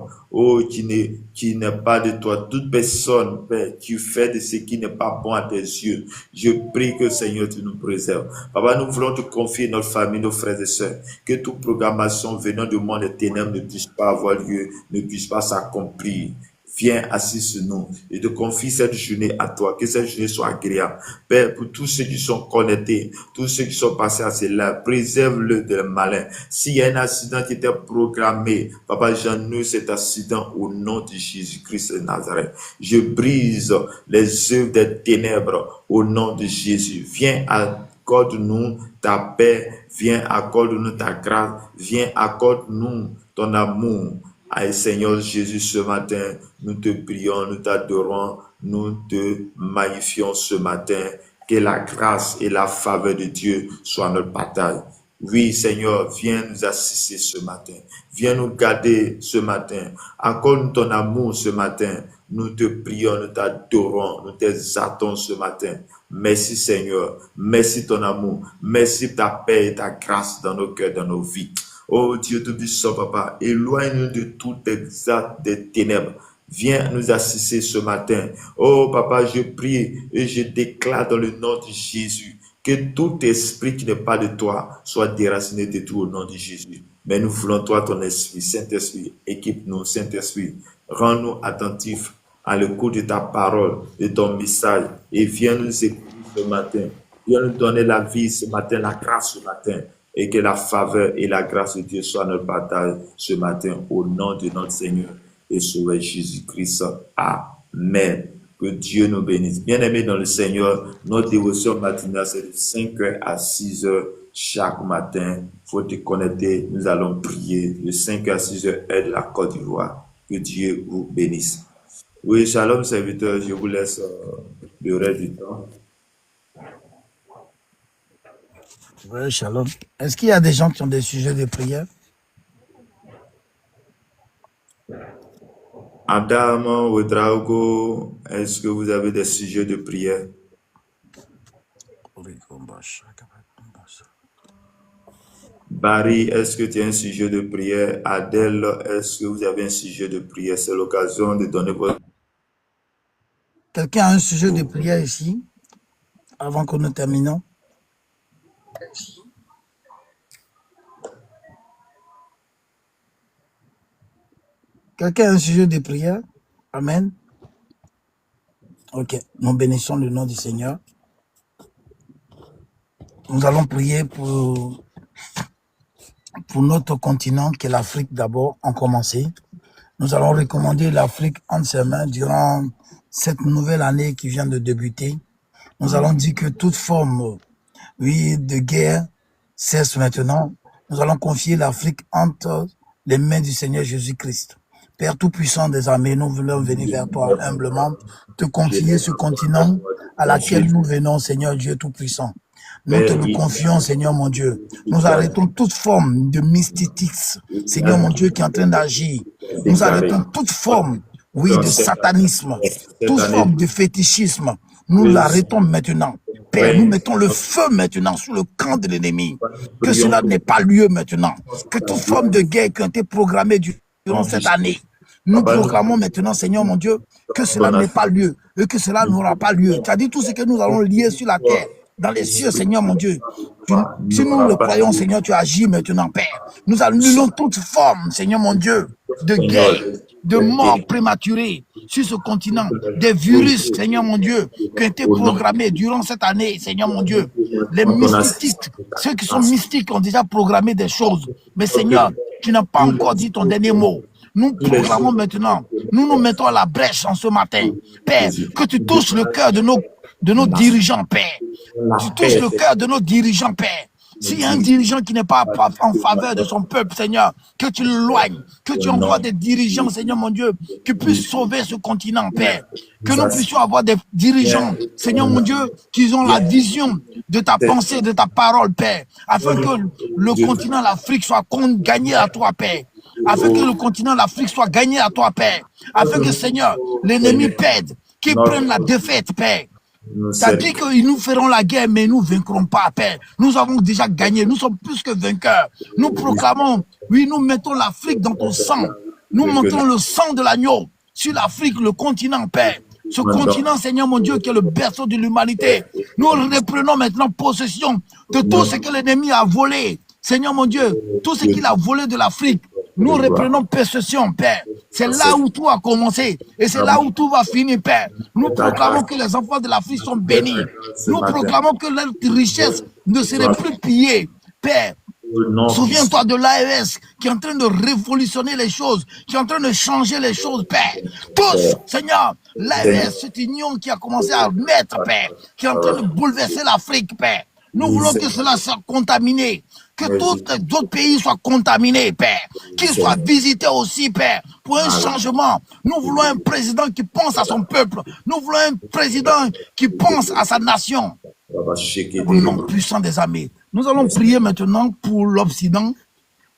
qui n'est pas de toi, toute personne, Père, qui fait de ce qui n'est pas bon à tes yeux, je prie que, Seigneur, tu nous préserves. Papa, nous voulons te confier notre famille, nos frères et sœurs, que toute programmation venant du monde des ténèbres ne puisse pas avoir lieu, ne puisse pas s'accomplir. Viens assis sur nous et te confie cette journée à toi, que cette journée soit agréable. Père, pour tous ceux qui sont connectés, tous ceux qui sont passés à cela, préserve-le de malin. S'il y a un accident qui était programmé, Papa, j'annule cet accident au nom de Jésus-Christ de Nazareth. Je brise les œuvres des ténèbres au nom de Jésus. Viens accorde-nous ta paix, viens accorde-nous ta grâce, viens accorde-nous ton amour. Aïe Seigneur Jésus, ce matin, nous te prions, nous t'adorons, nous te magnifions ce matin. Que la grâce et la faveur de Dieu soient notre bataille. Oui, Seigneur, viens nous assister ce matin. Viens nous garder ce matin. Accorde-nous ton amour ce matin. Nous te prions, nous t'adorons, nous t'exaltons ce matin. Merci Seigneur. Merci ton amour. Merci ta paix et ta grâce dans nos cœurs, dans nos vies. Oh Dieu Tout-Puissant, Papa, éloigne-nous de tout exact des ténèbres. Viens nous assister ce matin. Oh Papa, je prie et je déclare dans le nom de Jésus que tout esprit qui n'est pas de toi soit déraciné de tout au nom de Jésus. Mais nous voulons toi, ton esprit, Saint-Esprit, équipe-nous, Saint-Esprit, rends-nous attentifs à l'écoute de ta parole, de ton message et viens nous écouter ce matin. Viens nous donner la vie ce matin, la grâce ce matin. Et que la faveur et la grâce de Dieu soient notre bataille ce matin au nom de notre Seigneur et Sauveur Jésus-Christ. Amen. Que Dieu nous bénisse. Bien-aimés dans le Seigneur, notre dévotion matinale, c'est de 5h à 6h chaque matin. Il faut te connecter. Nous allons prier de 5h à 6h heure de la Côte d'Ivoire. Que Dieu vous bénisse. Oui, shalom, serviteur. Je vous laisse le reste du temps. Oui, shalom. Est-ce qu'il y a des gens qui ont des sujets de prière? Adam Ouedraogo, est-ce que vous avez des sujets de prière? Barry, est-ce que tu as un sujet de prière? Adèle, est-ce que vous avez un sujet de prière? C'est l'occasion de donner votre... Quelqu'un a un sujet de prière ici, avant que nous terminons? Quelqu'un a un sujet de prière? Amen. Ok, nous bénissons le nom du Seigneur. Nous allons prier pour notre continent, qui est l'Afrique d'abord, en commencer. Nous allons recommander l'Afrique entre ses mains durant cette nouvelle année qui vient de débuter. Nous allons dire que toute forme, de guerre cesse maintenant. Nous allons confier l'Afrique entre les mains du Seigneur Jésus-Christ. Père Tout-Puissant des armées, nous voulons venir vers toi humblement, te confier ce continent à laquelle nous venons, Seigneur Dieu Tout-Puissant. Nous te le confions, Seigneur mon Dieu. Nous arrêtons toute forme de mysticisme, Seigneur mon Dieu, qui est en train d'agir. Nous arrêtons toute forme, oui, de satanisme, toute forme de fétichisme. Nous l'arrêtons maintenant. Père, nous mettons le feu maintenant sous le camp de l'ennemi. Que cela n'ait pas lieu maintenant. Que toute forme de guerre qui a été programmée durant cette année, nous proclamons maintenant, Seigneur mon Dieu, que cela n'ait pas lieu et que cela n'aura pas lieu. Tu as dit tout ce que nous allons lier sur la terre, dans les cieux, Seigneur mon Dieu. Si nous le croyons, Seigneur, tu agis maintenant, Père. Nous annulons toute forme, Seigneur mon Dieu, de guerre, de mort prématurée sur ce continent, des virus, Seigneur mon Dieu, qui ont été programmés durant cette année, Seigneur mon Dieu. Les mystiques, ceux qui sont mystiques ont déjà programmé des choses. Mais Seigneur, tu n'as pas encore dit ton dernier mot. Nous proclamons maintenant, nous nous mettons à la brèche en ce matin. Père, que tu touches le cœur de nos dirigeants, Père. Tu touches le cœur de nos dirigeants, Père. S'il y a un dirigeant qui n'est pas en faveur de son peuple, Seigneur, que tu l'éloignes, que tu envoies des dirigeants, Seigneur mon Dieu, qui puissent sauver ce continent, Père. Que nous puissions avoir des dirigeants, Seigneur mon Dieu, qui ont la vision de ta pensée, de ta parole, Père, afin que le continent, l'Afrique, soit gagné à toi, Père. Afin que le continent, l'Afrique, soit gagné à toi, Père. Afin que, Seigneur, l'ennemi perde, qu'il prenne la défaite, Père. Tu as dit qu'ils nous feront la guerre, mais nous ne vaincrons pas, Père. Nous avons déjà gagné, nous sommes plus que vainqueurs. Nous proclamons, oui, nous mettons l'Afrique dans ton sang. Nous mettons le sang de l'agneau sur l'Afrique, le continent, Père. Ce continent, Seigneur mon Dieu, qui est le berceau de l'humanité. Nous reprenons maintenant possession de tout ce que l'ennemi a volé. Seigneur mon Dieu, tout ce qu'il a volé de l'Afrique. Nous reprenons possession, Père. C'est là où tout a commencé. Et c'est là où tout va finir, Père. Nous proclamons que les enfants de l'Afrique sont bénis. Nous proclamons que leur richesse ne serait plus pillée, Père. Souviens-toi de l'AES qui est en train de révolutionner les choses, qui est en train de changer les choses, Père. Tous, Seigneur, l'AES, cette union qui a commencé à naître, Père, qui est en train de bouleverser l'Afrique, Père. Nous voulons que cela soit contaminé, que tous les autres pays soient contaminés, Père, qu'ils soient visités aussi, Père, pour un changement. Nous voulons un président qui pense à son peuple. Nous voulons un président qui pense à sa nation. Au nom puissant des armées. Nous allons prier maintenant pour l'Occident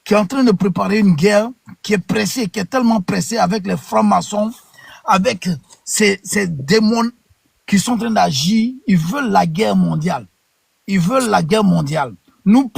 qui est en train de préparer une guerre qui est pressée, qui est tellement pressée avec les francs-maçons, avec ces démons qui sont en train d'agir. Ils veulent la guerre mondiale. Ils veulent la guerre mondiale. Nous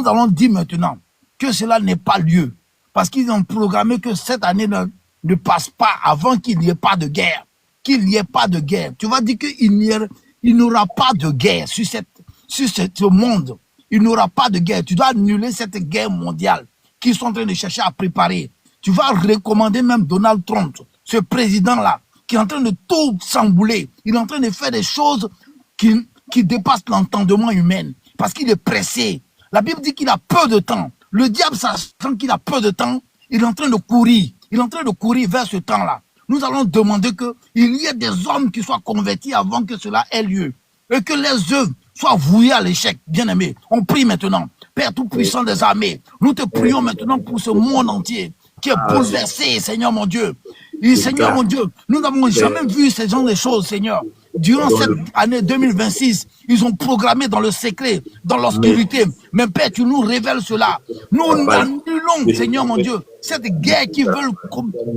allons dire maintenant que cela n'est pas lieu. Parce qu'ils ont programmé que cette année ne passe pas avant qu'il n'y ait pas de guerre. Qu'il n'y ait pas de guerre. Tu vas dire qu'il n'y aura pas de guerre sur ce monde. Il n'y aura pas de guerre. Tu dois annuler cette guerre mondiale qu'ils sont en train de chercher à préparer. Tu vas recommander même Donald Trump, ce président-là, qui est en train de tout chambouler. Il est en train de faire des choses qui dépassent l'entendement humain. Parce qu'il est pressé. La Bible dit qu'il a peu de temps. Le diable, sachant qu'il a peu de temps, il est en train de courir. Il est en train de courir vers ce temps-là. Nous allons demander qu'il y ait des hommes qui soient convertis avant que cela ait lieu. Et que les œuvres soient vouées à l'échec. Bien-aimés, on prie maintenant. Père tout-puissant des armées, nous te prions maintenant pour ce monde entier qui est bouleversé, Seigneur mon Dieu. Et Seigneur mon Dieu, nous n'avons jamais vu ce genre de choses, Seigneur. Durant cette année 2026, ils ont programmé dans le secret, dans l'obscurité. Mais Père, tu nous révèles cela. Nous annulons, Seigneur mon Dieu, cette guerre qu'ils veulent,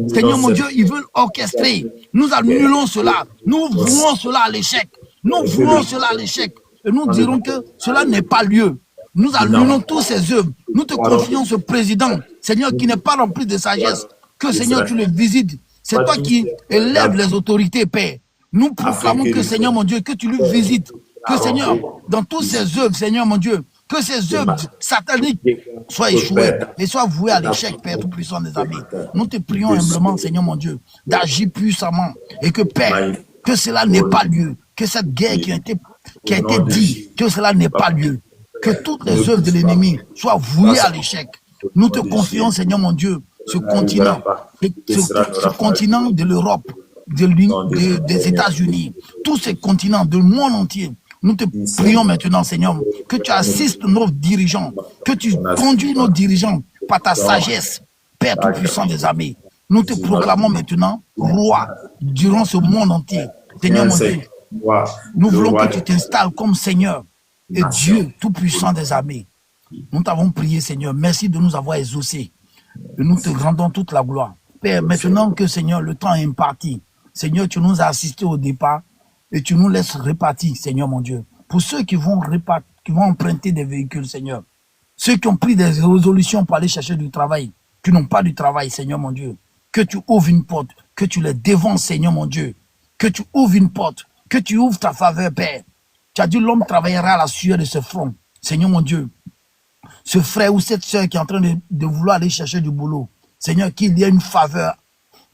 Seigneur mon Dieu, ils veulent orchestrer. Nous annulons cela. Nous vouons cela à l'échec. Nous voulons cela à l'échec. Et nous dirons que cela n'est pas lieu. Nous annulons tous ces œuvres. Nous te confions ce président, Seigneur, qui n'est pas rempli de sagesse. Que, Seigneur, tu le visites. C'est toi qui élèves les autorités, Père. Nous proclamons que, Seigneur mon Dieu, que tu lui visites. Que, Seigneur, dans toutes ces œuvres, Seigneur mon Dieu, que ces œuvres sataniques soient échouées et soient vouées à l'échec, Père tout-puissant des armées. Nous te prions humblement, Seigneur mon Dieu, d'agir puissamment. Et que, Père, que cela n'ait pas lieu. Que cette guerre qui a été dite, que cela n'ait pas lieu. Que toutes les œuvres de l'ennemi soient vouées à l'échec. Nous te confions, Seigneur mon Dieu, ce continent, ce continent de l'Europe, des États-Unis, tous ces continents, du monde entier. Nous te prions maintenant, Seigneur, que tu assistes nos dirigeants, que tu conduis nos dirigeants par ta sagesse, Père tout-puissant des armées. Nous te proclamons maintenant roi durant ce monde entier. Seigneur mon Dieu, nous voulons que tu t'installes comme Seigneur Et Dieu, tout-puissant des armées, nous t'avons prié, Seigneur. Merci de nous avoir exaucés. Et nous te rendons toute la gloire. Père, maintenant que, Seigneur, le temps est imparti, Seigneur, tu nous as assistés au départ et tu nous laisses répartir, Seigneur mon Dieu. Pour ceux qui vont emprunter des véhicules, Seigneur, ceux qui ont pris des résolutions pour aller chercher du travail, qui n'ont pas du travail, Seigneur mon Dieu, que tu ouvres une porte, que tu les dévances, Seigneur mon Dieu, que tu ouvres une porte, que tu ouvres ta faveur, Père. Tu as dit l'homme travaillera à la sueur de ce front, Seigneur mon Dieu. Ce frère ou cette soeur qui est en train de vouloir aller chercher du boulot, Seigneur, qu'il y ait une faveur,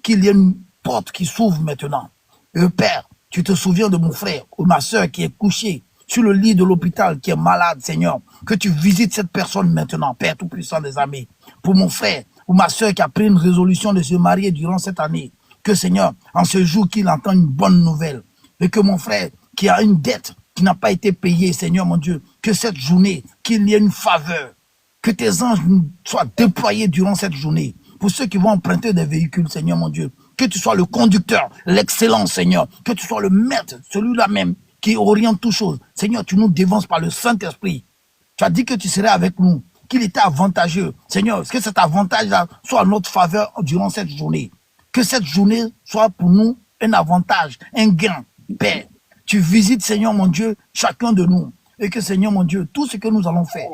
qu'il y ait une porte qui s'ouvre maintenant. Et Père, tu te souviens de mon frère ou ma soeur qui est couchée sur le lit de l'hôpital, qui est malade, Seigneur, que tu visites cette personne maintenant, Père Tout-Puissant des armées. Pour mon frère ou ma soeur qui a pris une résolution de se marier durant cette année, que Seigneur, en ce jour qu'il entend une bonne nouvelle, et que mon frère qui a une dette qui n'a pas été payée, Seigneur mon Dieu, que cette journée, qu'il y ait une faveur, que tes anges soient déployés durant cette journée. Pour ceux qui vont emprunter des véhicules, Seigneur mon Dieu, que tu sois le conducteur, l'excellent, Seigneur, que tu sois le maître, celui-là même qui oriente toutes choses. Seigneur, tu nous dévances par le Saint-Esprit. Tu as dit que tu serais avec nous, qu'il était avantageux. Seigneur, que cet avantage-là soit à notre faveur durant cette journée. Que cette journée soit pour nous un avantage, un gain. Père, tu visites, Seigneur mon Dieu, chacun de nous. Et que, Seigneur mon Dieu, tout ce que nous allons faire,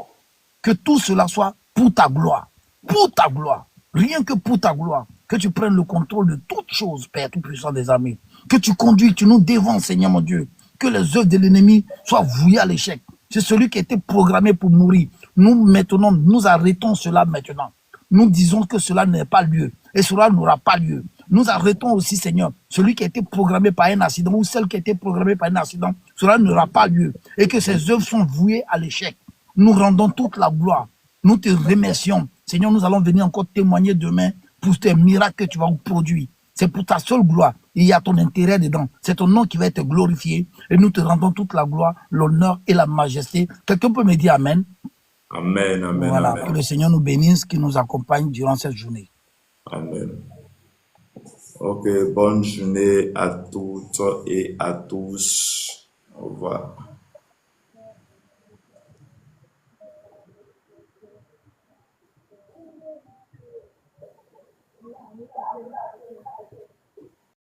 que tout cela soit pour ta gloire. Pour ta gloire. Rien que pour ta gloire. Que tu prennes le contrôle de toutes choses, Père Tout-Puissant des armées. Que tu conduis, tu nous dévances, Seigneur mon Dieu. Que les œuvres de l'ennemi soient vouées à l'échec. C'est celui qui était programmé pour mourir. Nous maintenant, nous arrêtons cela maintenant. Nous disons que cela n'est pas lieu. Et cela n'aura pas lieu. Nous arrêtons aussi, Seigneur, celui qui a été programmé par un accident ou celle qui a été programmée par un accident. Cela n'aura pas lieu. Et que ces œuvres sont vouées à l'échec. Nous rendons toute la gloire. Nous te remercions. Seigneur, nous allons venir encore témoigner demain pour tes miracles que tu vas produire. C'est pour ta seule gloire. Il y a ton intérêt dedans. C'est ton nom qui va être glorifié. Et nous te rendons toute la gloire, l'honneur et la majesté. Quelqu'un peut me dire Amen? Amen, amen, voilà, amen. que le Seigneur nous bénisse, qu'il nous accompagne durant cette journée. Amen. Ok, bonne journée à toutes et à tous. Au revoir.